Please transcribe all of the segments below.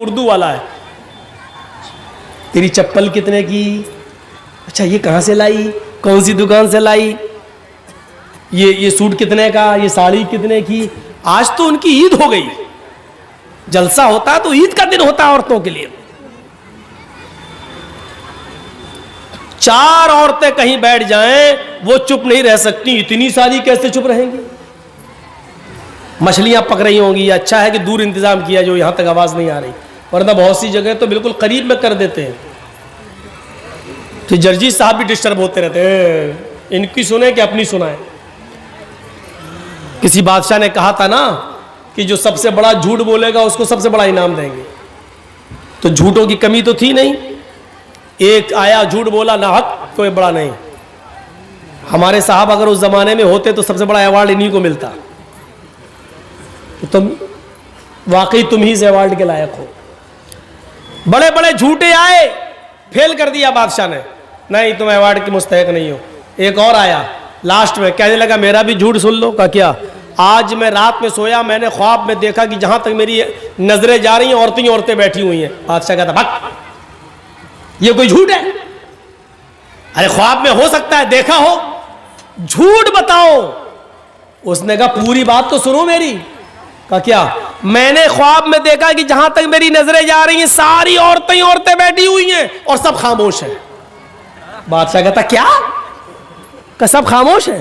उर्दू वाला है। तेरी चप्पल कितने की? अच्छा ये कहाँ से लाई, कौन सी दुकान से लाई? ये सूट कितने का, ये साड़ी कितने की? आज तो उनकी ईद हो गई, जलसा होता है तो ईद का दिन होता है औरतों के लिए। 4 औरतें कहीं बैठ जाएं वो चुप नहीं रह सकती, इतनी सारी कैसे चुप रहेंगी? मछलियां पक रही होंगी, अच्छा है कि दूर इंतजाम किया जो यहां तक आवाज नहीं आ रही, वरना बहुत सी जगह तो बिल्कुल करीब में कर देते हैं। तो जर्जी साहब भी डिस्टर्ब होते रहते हैं, इनकी सुने कि अपनी सुनाए। किसी बादशाह ने कहा था ना कि जो सबसे बड़ा झूठ बोलेगा उसको सबसे बड़ा इनाम देंगे। तो झूठों की कमी तो थी नहीं, एक आया झूठ बोला ना हक, कोई बड़ा नहीं। हमारे साहब अगर उस जमाने में होते तो सबसे बड़ा अवार्ड इन्हीं को मिलता। तो तुम वाकई तुम ही से अवार्ड के लायक हो। बड़े बड़े झूठे आए, फेल कर दिया बादशाह ने, नहीं तुम अवार्ड के मुस्तहक नहीं हो। एक और आया, लास्ट में कहने लगा मेरा भी झूठ सुन लो। का क्या? आज मैं रात में सोया, मैंने ख्वाब में देखा कि जहां तक मेरी नजरें जा रही हैं औरतें औरतें बैठी हुई हैं। बादशाह कहता भाग, ये कोई झूठ है? अरे ख्वाब में हो सकता है देखा हो, झूठ बताओ। उसने कहा पूरी बात तो सुनो मेरी। का क्या? मैंने ख्वाब में देखा कि जहां तक मेरी नजरें जा रही हैं सारी औरतें बैठी हुई हैं और सब खामोश हैं। बादशाह कहता क्या? का सब खामोश है?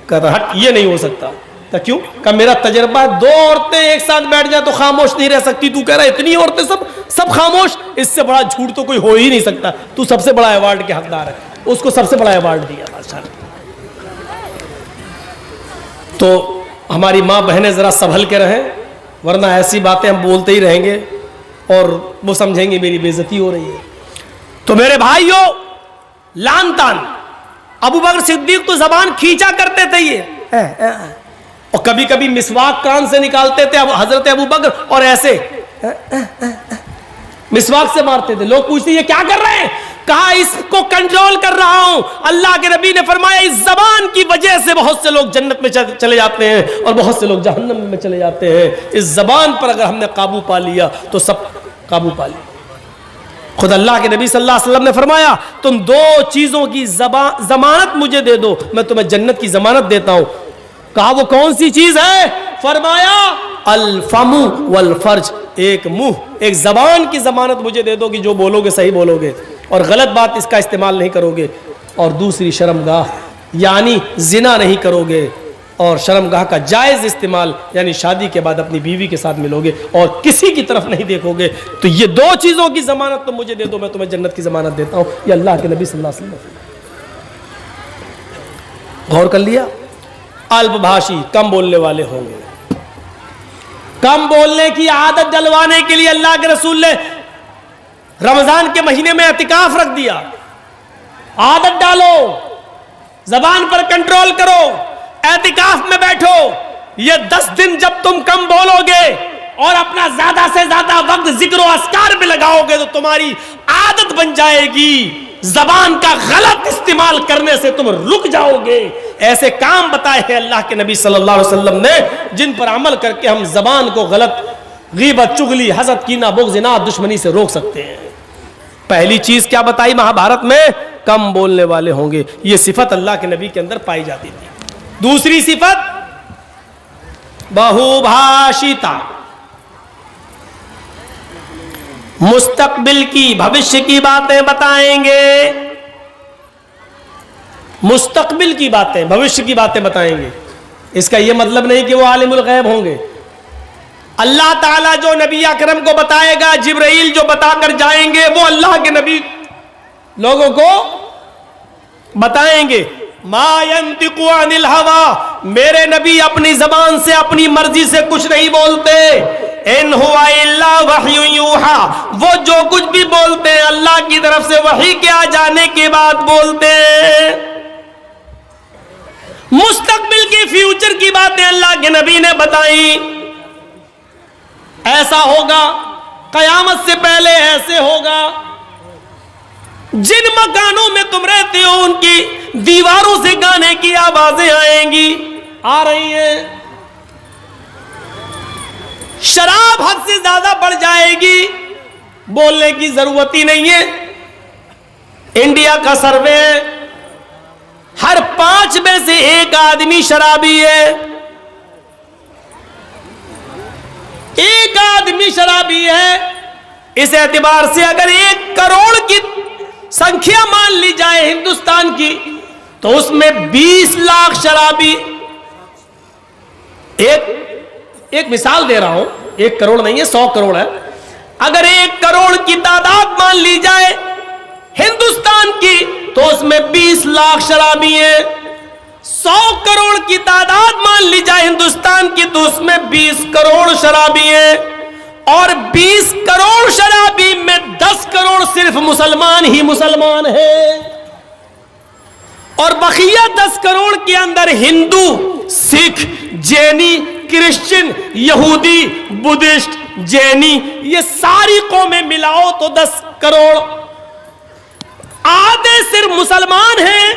कहता हट, ये नहीं हो सकता। तो क्यों? का मेरा तजर्बा, 2 औरतें एक साथ बैठ जाए तो खामोश नहीं रह सकती, तू कह रहा है इतनी औरतें सब खामोश, इससे बड़ा झूठ तो कोई हो ही नहीं सकता। तू सबसे बड़ा अवार्ड के हकदार है। उसको सबसे बड़ा अवार्ड दिया बादशाह ने। तो हमारी माँ बहनें जरा संभल के रहें, वरना ऐसी बातें हम बोलते ही रहेंगे और वो समझेंगे मेरी बेइज्जती हो रही है। तो मेरे भाइयों, लान तान अबू बकर सिद्दीक तो जबान खींचा करते थे ये, और कभी कभी मिसवाक कान से निकालते थे हजरत अबू बकर और ऐसे मिसवाक से मारते थे। लोग पूछते ये क्या कर रहे हैं? कहा इसको कंट्रोल कर रहा हूं। अल्लाह के नबी ने फरमाया इस जबान की वजह से बहुत से लोग जन्नत में चले जाते हैं और बहुत से लोग जहन्नम में चले जाते हैं। इस जबान पर अगर हमने काबू पा लिया तो सब काबू पा लिया। खुद अल्लाह के नबी सल्लल्लाहु अलैहि वसल्लम ने फरमाया तुम 2 चीजों की जमानत मुझे दे दो, मैं तुम्हें जन्नत की जमानत देता हूं। कहा वो कौन सी चीज है? फरमाया अल फमु वल फर्ज, एक मुंह, एक जबान की जमानत मुझे दे दो कि जो बोलोगे सही बोलोगे और गलत बात इसका इस्तेमाल नहीं करोगे। और दूसरी शर्मगाह, यानी जिना नहीं करोगे, और शर्मगाह का जायज इस्तेमाल, यानी शादी के बाद अपनी बीवी के साथ मिलोगे और किसी की तरफ नहीं देखोगे। तो ये 2 चीजों की जमानत तो मुझे दे दो, मैं तुम्हें जन्नत की जमानत देता हूं। ये अल्लाह के नबी सल्लल्लाहु अलैहि वसल्लम। गौर कर लिया? अल्पभाषी, कम बोलने वाले होंगे। कम बोलने की आदत डलवाने के लिए अल्लाह के रसूल ने रमजान के महीने में एतिकाफ रख दिया। आदत डालो, जबान पर कंट्रोल करो, एतिकाफ में बैठो। ये 10 दिन जब तुम कम बोलोगे और अपना ज्यादा से ज्यादा वक्त जिक्र और अस्कार में लगाओगे तो तुम्हारी आदत बन जाएगी। जबान का गलत इस्तेमाल करने से तुम रुक जाओगे। ऐसे काम बताए हैं अल्लाह के नबी सल्लल्लाहु अलैहि वसल्लम ने जिन पर अमल करके हम जबान को गलत, गीबत, चुगली, हसद, कीना, बुग़्ज़, इनाद, दुश्मनी से रोक सकते हैं। पहली चीज क्या बताई महाभारत में? कम बोलने वाले होंगे। यह सिफत अल्लाह के नबी के अंदर पाई जाती थी। दूसरी सिफत बहुभाषिता, मुस्तकबिल की, भविष्य की बातें बताएंगे। मुस्तकबिल की बातें, भविष्य की बातें बताएंगे। इसका यह मतलब नहीं कि वो आलिमुल गैब होंगे। अल्लाह ताला जो नबी अकरम को बताएगा, जिब्राइल जो बताकर जाएंगे, वो अल्लाह के नबी लोगों को बताएंगे। मा यंतिकु अनिल हवा, मेरे नबी अपनी जबान से, अपनी मर्जी से कुछ नहीं बोलते। इन हुआ इल्ला वह्यु यूहा, वो जो कुछ भी बोलते हैं अल्लाह की तरफ से वही के आ जाने के बाद बोलते हैं। मुस्तकबिल की, फ्यूचर की बातें अल्लाह के नबी ने बताई। ऐसा होगा, कयामत से पहले ऐसे होगा। जिन मकानों में तुम रहते हो उनकी दीवारों से गाने की आवाजें आएंगी, आ रही हैं। शराब हद से ज्यादा बढ़ जाएगी, बोलने की जरूरत ही नहीं है। इंडिया का सर्वे हर 5 में से 1 आदमी शराबी है। 1 आदमी शराबी है। इस एतबार से अगर 1 करोड़ की संख्या मान ली जाए हिंदुस्तान की, तो उसमें 20 लाख शराबी। एक मिसाल दे रहा हूं, 1 करोड़ नहीं है, 100 करोड़ है। अगर 1 करोड़ की तादाद मान ली जाए हिंदुस्तान की, तो उसमें 20 लाख शराबी हैं। 100 करोड़ की तादाद मान ली जाए हिंदुस्तान की, तो उसमें 20 करोड़ शराबी हैं। और 20 करोड़ शराबी में 10 करोड़ सिर्फ मुसलमान ही मुसलमान हैं। और बकिया 10 करोड़ के अंदर हिंदू, सिख, जैनी, क्रिश्चियन, यहूदी, बुद्धिस्ट, जैनी, ये सारी कौमें मिलाओ तो 10 करोड़। आधे सिर्फ मुसलमान हैं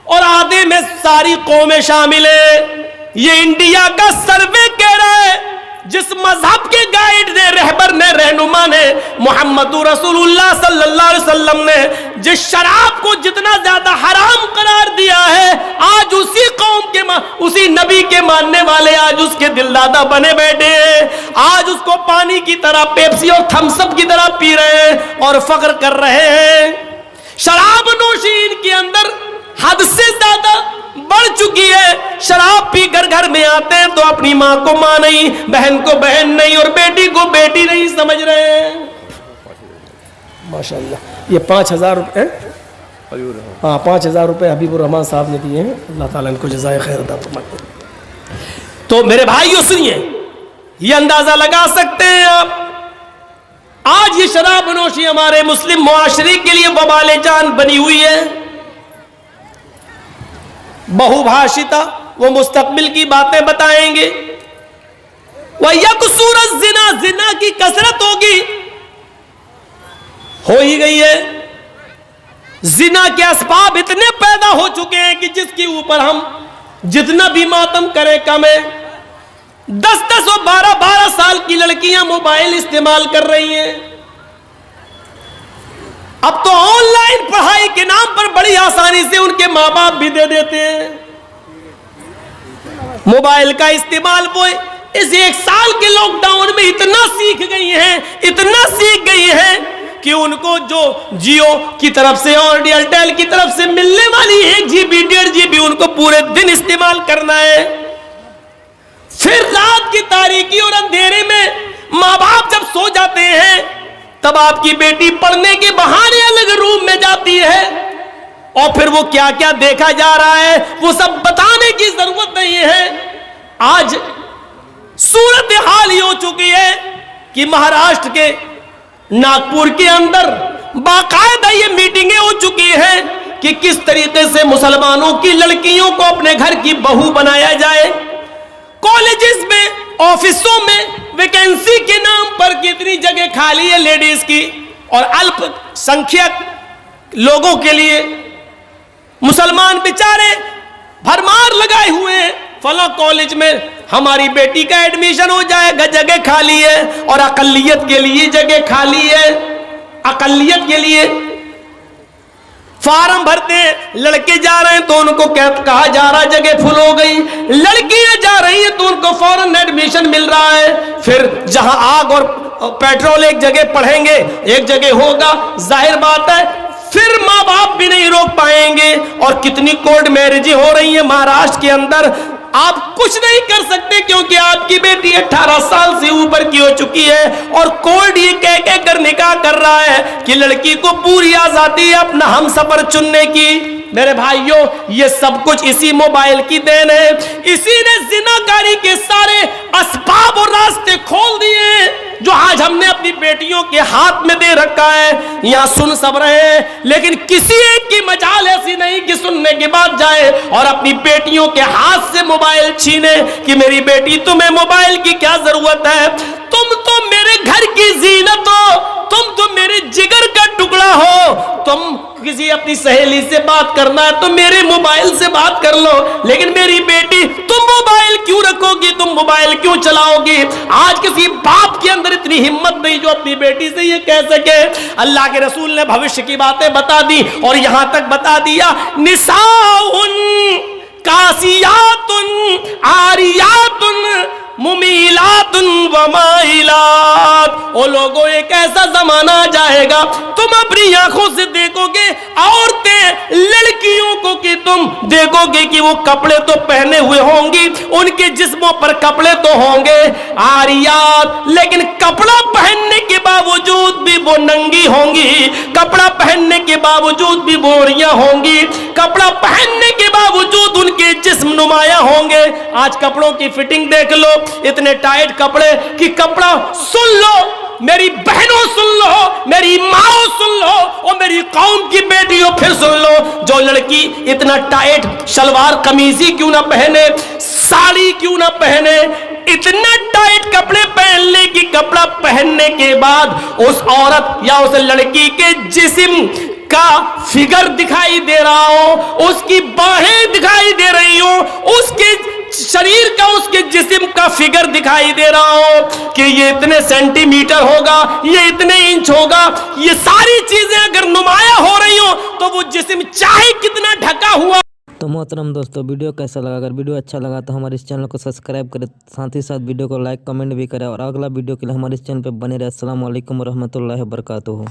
और आधे में सारी कौमें शामिल है। ये इंडिया का सर्वे कह रहा है। जिस मजहब के गाइड ने, रहबर ने, रहनुमा ने, मोहम्मद रसूलुल्लाह सल्लल्लाहु अलैहि वसल्लम ने जिस शराब को जितना ज्यादा हराम करार दिया है, आज उसी कौम के उसी नबी के मानने वाले आज उसके दिलदादा बने बैठे हैं। आज उसको पानी की तरह, पेप्सी और थम्सअप की तरह पी रहे हैं और फख्र कर रहे हैं। शराब नोशी इनके अंदर हद से ज्यादा बढ़ चुकी है। शराब पी घर घर में आते हैं तो अपनी माँ को माँ नहीं, बहन को बहन नहीं और बेटी को बेटी नहीं समझ रहे हैं। माशाल्लाह, ये 5,000 रुपए, हाँ 5,000 रुपए हबीबुर रहमान साहब ने दिए हैं। अल्लाह ताला इनको जज़ाए खैर अता फरमाए। तो मेरे भाइयों सुनिए, ये अंदाजा लगा सकते हैं आप, आज ये शराब नोशी हमारे मुस्लिम मुआशरे के लिए वबाले जान बनी हुई है। बहुभाषिता, वो मुस्तकबिल की बातें बताएंगे। वह यकसूरत जिना, जिना की कसरत होगी, हो ही गई है। जिना के असबाब इतने पैदा हो चुके हैं कि जिसके ऊपर हम जितना भी मातम करें कम है। 10-10 और 12-12 साल की लड़कियां मोबाइल इस्तेमाल कर रही हैं। अब तो ऑनलाइन पढ़ाई के नाम पर बड़ी आसानी से उनके माँ बाप भी दे देते हैं। मोबाइल का इस्तेमाल वो इस 1 साल के लॉकडाउन में इतना सीख गई हैं, इतना सीख गई हैं कि उनको जो जियो की तरफ से और एयरटेल की तरफ से मिलने वाली 1 GB 1.5 GB उनको पूरे दिन इस्तेमाल करना है। फिर रात की तारीकी और अंधेरे में माँ बाप जब सो जाते हैं, तब आपकी बेटी पढ़ने के बहाने अलग रूम में जाती है और फिर वो क्या क्या देखा जा रहा है वो सब बताने की जरूरत नहीं है। आज सूरत हाल ये हो चुकी है कि महाराष्ट्र के नागपुर के अंदर बाकायदा ये मीटिंगें हो चुकी हैं कि किस तरीके से मुसलमानों की लड़कियों को अपने घर की बहू बनाया जाए। कॉलेजेस में, ऑफिसों में वैकेंसी के नाम पर कितनी जगह खाली है लेडीज की, और अल्पसंख्यक लोगों के लिए मुसलमान बेचारे भरमार लगाए हुए हैं। फला कॉलेज में हमारी बेटी का एडमिशन हो जाएगा, जगह खाली है, और अकलियत के लिए जगह खाली है। अकलियत के लिए फार्म भरते हैं, लड़के जा रहे हैं तो उनको कहा जा रहा है जगह फुल हो गई, लड़कियां जा रही हैं तो उनको फौरन एडमिशन मिल रहा है। फिर जहां आग और पेट्रोल एक जगह पढ़ेंगे, एक जगह होगा, जाहिर बात है फिर माँ बाप भी नहीं रोक पाएंगे। और कितनी कोर्ट मैरिज हो रही है महाराष्ट्र के अंदर, आप कुछ नहीं कर सकते क्योंकि आपकी बेटी 18 साल से ऊपर की हो चुकी है और कोर्ट ये कह कर निकाह कर रहा है कि लड़की को पूरी आजादी है अपना हमसफर चुनने की। मेरे भाइयों, ये सब कुछ इसी मोबाइल की देन है। इसी ने जिनाकारी के सारे असबाब और रास्ते खोल दिए हैं जो आज हमने अपनी बेटियों के हाथ में दे रखा है। यहां सुन सब रहे हैं, लेकिन किसी एक की मजाल ऐसी नहीं कि सुनने के बाद जाए और अपनी बेटियों के हाथ से मोबाइल छीने कि मेरी बेटी तुम्हें मोबाइल की क्या जरूरत है, तुम तो मेरे घर की जीनत हो, तुम तो मेरे जिगर का टुकड़ा हो, तुम किसी अपनी सहेली से बात करना है तो मेरे मोबाइल से बात कर लो, लेकिन मेरी बेटी तुम मोबाइल क्यों रखोगी, तुम मोबाइल क्यों चलाओगी? आज किसी बाप के अंदर इतनी हिम्मत नहीं जो अपनी बेटी से ये कह सके। अल्लाह के रसूल ने भविष्य की बातें बता दी और यहां तक बता दिया, निसाउन कासियातुन आरियातुन मुमीलातुन वमाइलात। ओ लोगों, एक ऐसा जमाना आ जाएगा तुम अपनी आंखों से देखोगे औरतें लड़कियों को कि तुम देखोगे कि वो कपड़े तो पहने हुए होंगी, उनके जिस्मों पर कपड़े तो होंगे आरियात, लेकिन कपड़ा पहनने के बावजूद भी वो नंगी होंगी, कपड़ा पहनने के बावजूद भी बोरियां होंगी, कपड़ा पहनने के बावजूद उनके जिस्म नुमाया होंगे। आज कपड़ों की फिटिंग देख लो, इतने टाइट कपड़े कि कपड़ा, सुन लो मेरी बहनों, सुन लो मेरी माओ, सुन लो और मेरी कौम की बेटियों फिर सुन लो, जो लड़की इतना टाइट शलवार कमीज ही क्यों ना पहने, साड़ी क्यों ना पहने, इतना टाइट कपड़े पहन ले कि कपड़ा पहनने के बाद उस औरत या उस लड़की के जिस्म का फिगर दिखाई दे रहा हो, उसकी बाहें दिखाई दे रही हो, उसके शरीर का, उसके जिस्म का फिगर दिखाई दे रहा हो कि ये इतने सेंटीमीटर होगा, ये इतने इंच होगा, ये सारी चीजें अगर नुमाया हो रही हो तो वो जिस्म चाहे कितना ढका हुआ। तो मोहतरम दोस्तों, वीडियो कैसा लगा? अगर वीडियो अच्छा लगा तो हमारे इस चैनल को सब्सक्राइब करें, साथ ही साथ वीडियो को लाइक कमेंट भी करें और अगला वीडियो के लिए हमारे इस चैनल पर बने रहे। अस्सलाम वालेकुम रहमतुल्लाहि व बरकातुहू।